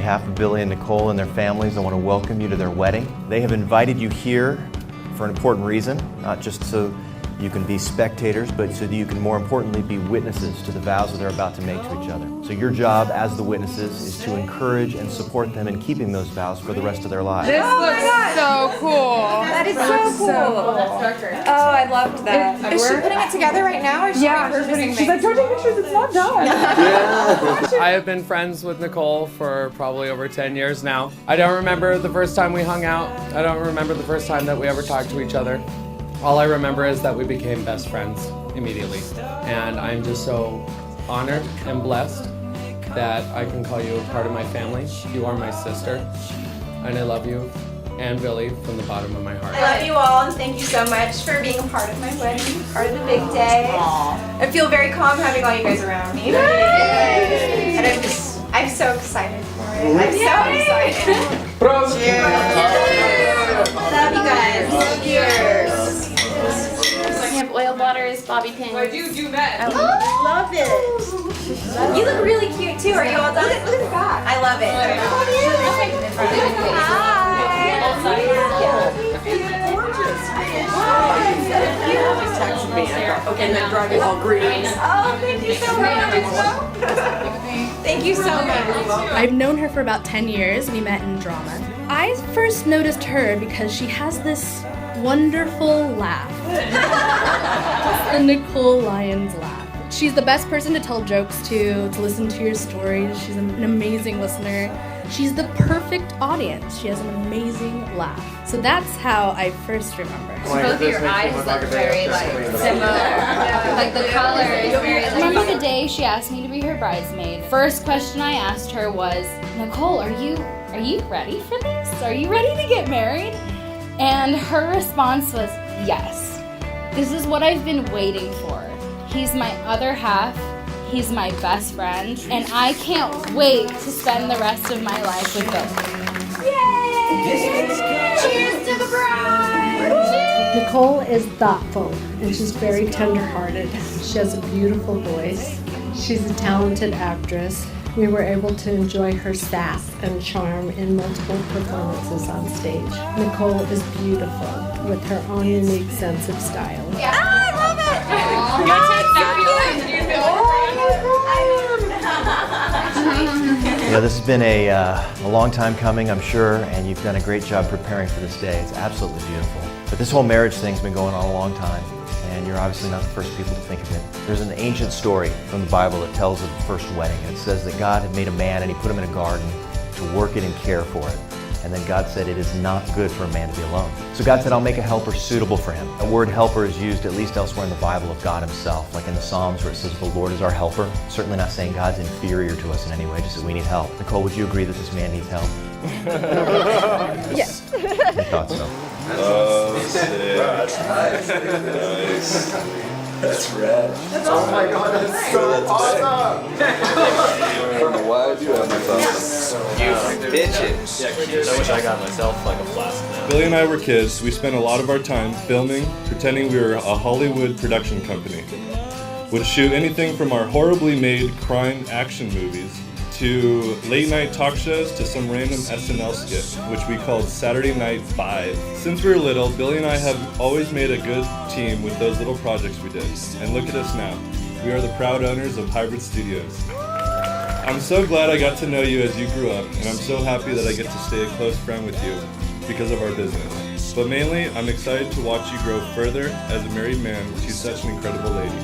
behalf of Billy and Nicole and their families, I want to welcome you to their wedding. They have invited you here for an important reason, not just so you can be spectators, but so that you can more importantly be witnesses to the vows that they're about to make to each other. So your job as the witnesses is to encourage and support them in keeping those vows for the rest of their lives. This looks so cool. That is so cool. Oh, I loved that. Is she putting it together right now? Or is she She's like, don't take pictures, it's not done. I have been friends with Nicole for probably over 10 years now. I don't remember the first time we hung out. I don't remember the first time that we ever talked to each other. All I remember is that we became best friends immediately. And I'm just so honored and blessed that I can call you a part of my family. You are my sister, and I love you and Billy from the bottom of my heart. I love you all, and thank you so much for being a part of my wedding, part of the big day. Aww. I feel very calm having all you guys around me. And I'm so excited for it. I'm so excited. Cheers. Love you guys. Cheers. We have oil blotters, bobby pins. I do that. I love it. You look really cute too. Are you all done? Look at the back. I love it. Hi. texted me and then driving all green. Oh, thank you so much. Thank you so much. I've known her for about 10 years. We met in drama. I first noticed her because she has this wonderful laugh. The Nicole Lyons laugh. She's the best person to tell jokes to listen to your stories. She's an amazing listener. She's the perfect audience. She has an amazing laugh. So that's how I first remember her. Both of your eyes look very similar. Like the color is very Remember the day she asked me to be her bridesmaid? First question I asked her was, Nicole, are you ready for this? Are you ready to get married? And her response was, yes. This is what I've been waiting for. He's my other half. He's my best friend, and I can't wait to spend the rest of my life with Billy. Yay! Cheers to the bride! Nicole is thoughtful, and she's very tender-hearted. She has a beautiful voice. She's a talented actress. We were able to enjoy her sass and charm in multiple performances on stage. Nicole is beautiful with her own unique sense of style. Yeah. I love it! This has been a long time coming, I'm sure, and you've done a great job preparing for this day. It's absolutely beautiful. But this whole marriage thing's been going on a long time, and you're obviously not the first people to think of it. There's an ancient story from the Bible that tells of the first wedding. It says that God had made a man and he put him in a garden to work it and care for it. And then God said it is not good for a man to be alone. So God said, I'll make a helper suitable for him. The word helper is used at least elsewhere in the Bible of God himself, like in the Psalms where it says the Lord is our helper. Certainly not saying God's inferior to us in any way, just that we need help. Nicole, would you agree that this man needs help? Yes. I thought so. Oh, sick. Nice. That's rad. Oh my god, that's so awesome! I don't know why I do have this on. You bitches. Yeah, cute. I wish I got myself like a flask now. Billy and I were kids. We spent a lot of our time filming, pretending we were a Hollywood production company. Would shoot anything from our horribly made crime action movies to late night talk shows to some random SNL skit, which we called Saturday Night 5. Since we were little, Billy and I have always made a good team with those little projects we did. And look at us now. We are the proud owners of Hybrid Studios. I'm so glad I got to know you as you grew up, and I'm so happy that I get to stay a close friend with you because of our business. But mainly, I'm excited to watch you grow further as a married man. She's such an incredible lady.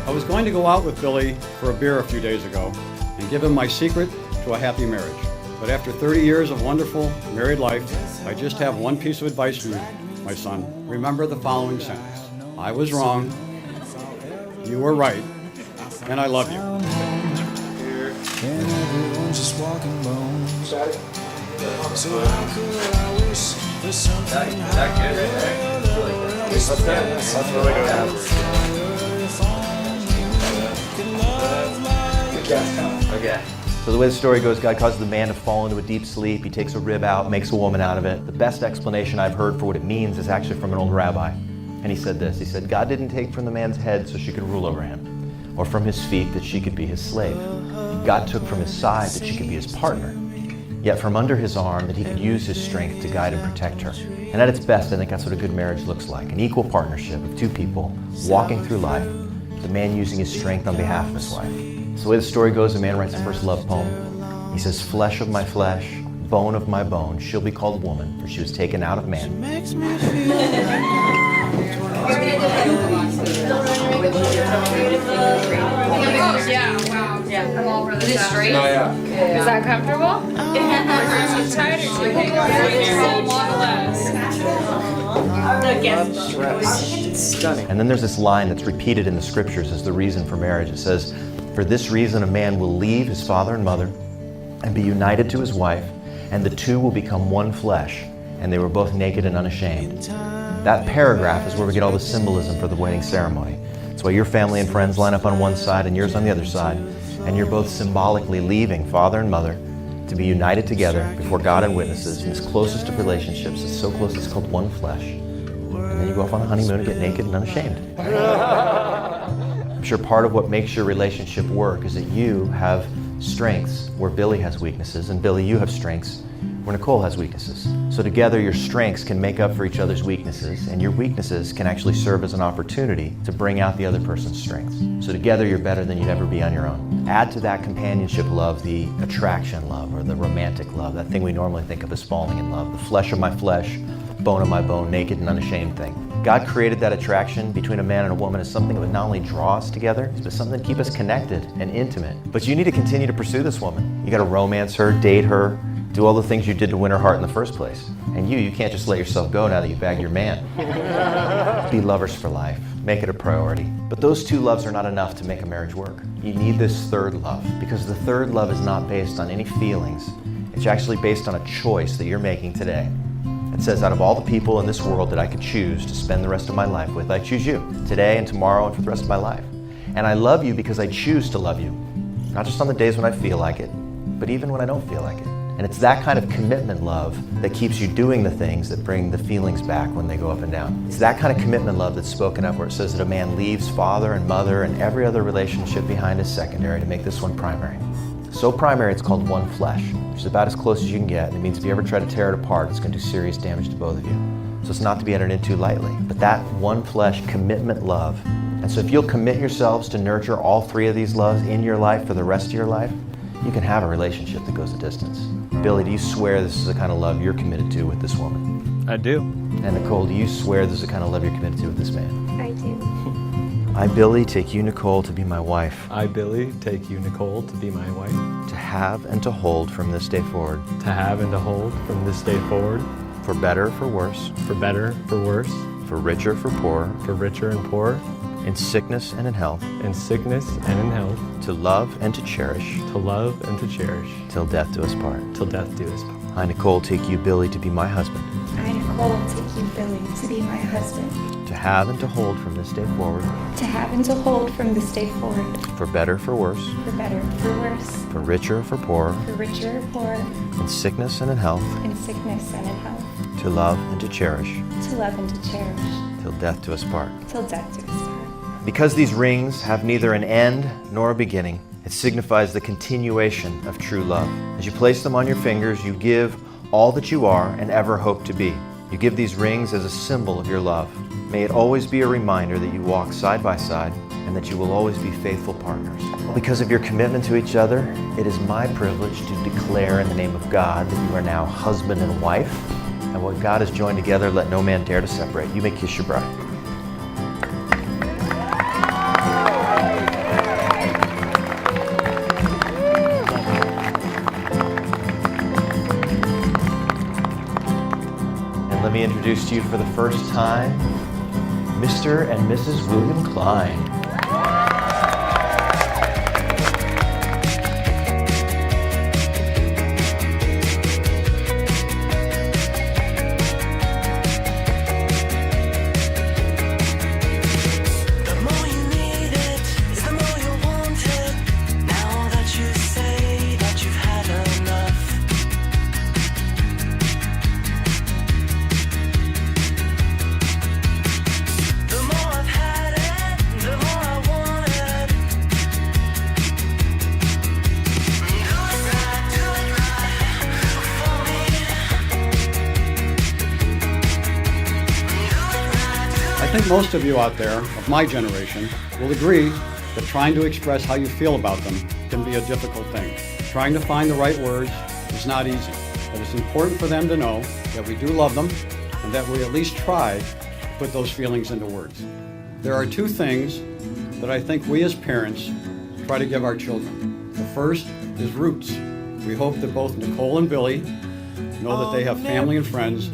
I was going to go out with Billy for a beer a few days ago and give him my secret to a happy marriage. But after 30 years of wonderful married life, I just have one piece of advice for you, my son. Remember the following sentence. I was wrong, you were right, and I love you. That's really good. Okay. So the way the story goes, God causes the man to fall into a deep sleep. He takes a rib out, makes a woman out of it. The best explanation I've heard for what it means is actually from an old rabbi. And he said this, he said, God didn't take from the man's head so she could rule over him, or from his feet that she could be his slave. God took from his side that she could be his partner, yet from under his arm that he could use his strength to guide and protect her. And at its best, I think that's what a good marriage looks like, an equal partnership of two people walking through life, the man using his strength on behalf of his wife. So the way the story goes, the man writes the first love poem. He says, flesh of my flesh, bone of my bone, she'll be called woman, for she was taken out of man. I'm all for this. Is it straight? No, yeah. Is that comfortable? It's tighter too. And then there's this line that's repeated in the scriptures as the reason for marriage. It says, for this reason a man will leave his father and mother and be united to his wife, and the two will become one flesh, and they were both naked and unashamed. That paragraph is where we get all the symbolism for the wedding ceremony. That's why your family and friends line up on one side and yours on the other side, and you're both symbolically leaving father and mother to be united together before God and witnesses in this closest of relationships. It's so close it's called one flesh. And then you go off on a honeymoon and get naked and unashamed. I'm sure part of what makes your relationship work is that you have strengths where Billy has weaknesses, and Billy, you have strengths where Nicole has weaknesses. So together your strengths can make up for each other's weaknesses, and your weaknesses can actually serve as an opportunity to bring out the other person's strengths. So together you're better than you'd ever be on your own. Add to that companionship love the attraction love, or the romantic love, that thing we normally think of as falling in love, the flesh of my flesh, bone of my bone, naked and unashamed thing. God created that attraction between a man and a woman as something that would not only draw us together, but something to keep us connected and intimate. But you need to continue to pursue this woman. You gotta romance her, date her, do all the things you did to win her heart in the first place. And you can't just let yourself go now that you bagged your man. Be lovers for life. Make it a priority. But those two loves are not enough to make a marriage work. You need this third love, because the third love is not based on any feelings. It's actually based on a choice that you're making today. It says, out of all the people in this world that I could choose to spend the rest of my life with, I choose you, today and tomorrow and for the rest of my life. And I love you because I choose to love you. Not just on the days when I feel like it, but even when I don't feel like it. And it's that kind of commitment love that keeps you doing the things that bring the feelings back when they go up and down. It's that kind of commitment love that's spoken of where it says that a man leaves father and mother and every other relationship behind as secondary to make this one primary. So primary, it's called one flesh, which is about as close as you can get. And it means if you ever try to tear it apart, it's going to do serious damage to both of you. So it's not to be entered into lightly. But that one flesh commitment love. And so if you'll commit yourselves to nurture all three of these loves in your life for the rest of your life, you can have a relationship that goes the distance. Billy, do you swear this is the kind of love you're committed to with this woman? I do. And Nicole, do you swear this is the kind of love you're committed to with this man? I do. I, Billy, take you, Nicole, to be my wife. I, Billy, take you, Nicole, to be my wife. To have and to hold from this day forward. To have and to hold from this day forward. For better, for worse. For better, for worse. For richer, for poorer. For richer and poorer. In sickness and in health. In sickness and in health. To love and to cherish. To love and to cherish. Till death do us part. Till death do us part. I, Nicole, take you, Billy, to be my husband. I, Nicole, take you, Billy, to be my husband. To have and to hold from this day forward. To have and to hold from this day forward. For better, for worse. For better, for worse. For richer, for poorer. For richer, or poorer. In sickness and in health. In sickness and in health. To love and to cherish. To love and to cherish. Till death do us part. Till death do us part. Because these rings have neither an end nor a beginning, it signifies the continuation of true love. As you place them on your fingers, you give all that you are and ever hope to be. You give these rings as a symbol of your love. May it always be a reminder that you walk side by side and that you will always be faithful partners. Because of your commitment to each other, it is my privilege to declare in the name of God that you are now husband and wife, and what God has joined together, let no man dare to separate. You may kiss your bride. Let me introduce to you for the first time, Mr. and Mrs. William Klein. think most of you out there, of my generation, will agree that trying to express how you feel about them can be a difficult thing. Trying to find the right words is not easy, but it's important for them to know that we do love them and that we at least try to put those feelings into words. There are two things that I think we as parents try to give our children. The first is roots. We hope that both Nicole and Billy know that they have family and friends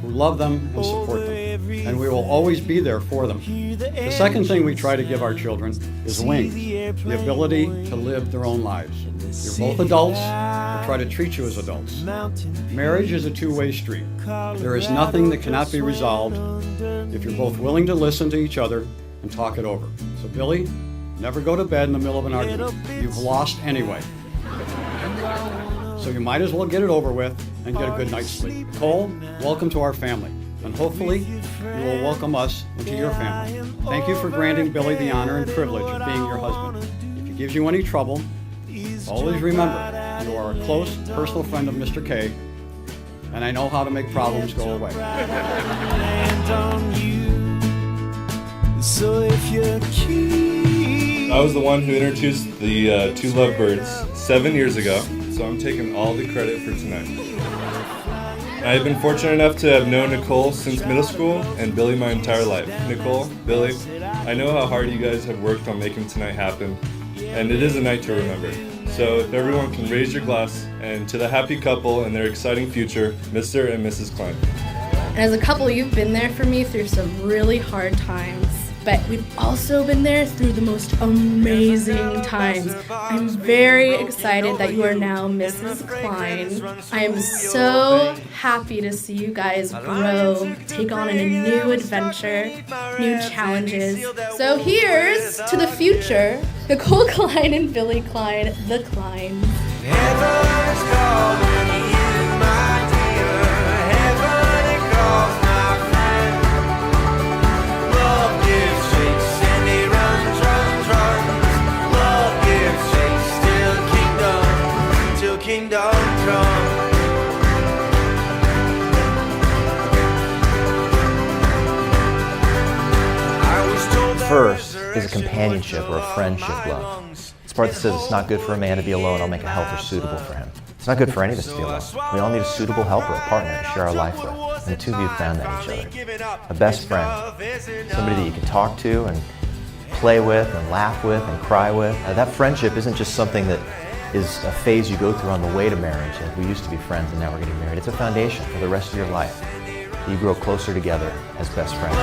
who love them and support them, and we will always be there for them. The second thing we try to give our children is wings, the ability to live their own lives. You're both adults, we try to treat you as adults. Marriage is a two-way street. There is nothing that cannot be resolved if you're both willing to listen to each other and talk it over. So Billy, never go to bed in the middle of an argument. You've lost anyway. So you might as well get it over with and get a good night's sleep. Nicole, welcome to our family, and hopefully you will welcome us into your family. Thank you for granting Billy the honor and privilege of being your husband. If he gives you any trouble, always remember you are a close personal friend of Mr. K, and I know how to make problems go away. I was the one who introduced the two lovebirds 7 years ago, so I'm taking all the credit for tonight. I've been fortunate enough to have known Nicole since middle school and Billy my entire life. Nicole, Billy, I know how hard you guys have worked on making tonight happen, and it is a night to remember. So if everyone can raise your glass, and to the happy couple and their exciting future, Mr. and Mrs. Klein. And as a couple, you've been there for me through some really hard times, but we've also been there through the most amazing times. I'm very excited that you are now Mrs. Klein. I am so happy to see you guys grow, take on a new adventure, new challenges. So here's to the future, Nicole Klein and Billy Klein, the Kleins. First is a companionship or a friendship love. It's part that says it's not good for a man to be alone. I'll make a helper suitable for him. It's not good for any of us to be alone. We all need a suitable helper, a partner to share our life with. And the two of you have found that in each other. A best friend, somebody that you can talk to and play with and laugh with and cry with. That friendship isn't just something that is a phase you go through on the way to marriage. Like we used to be friends and now we're getting married. It's a foundation for the rest of your life. You grow closer together as best friends.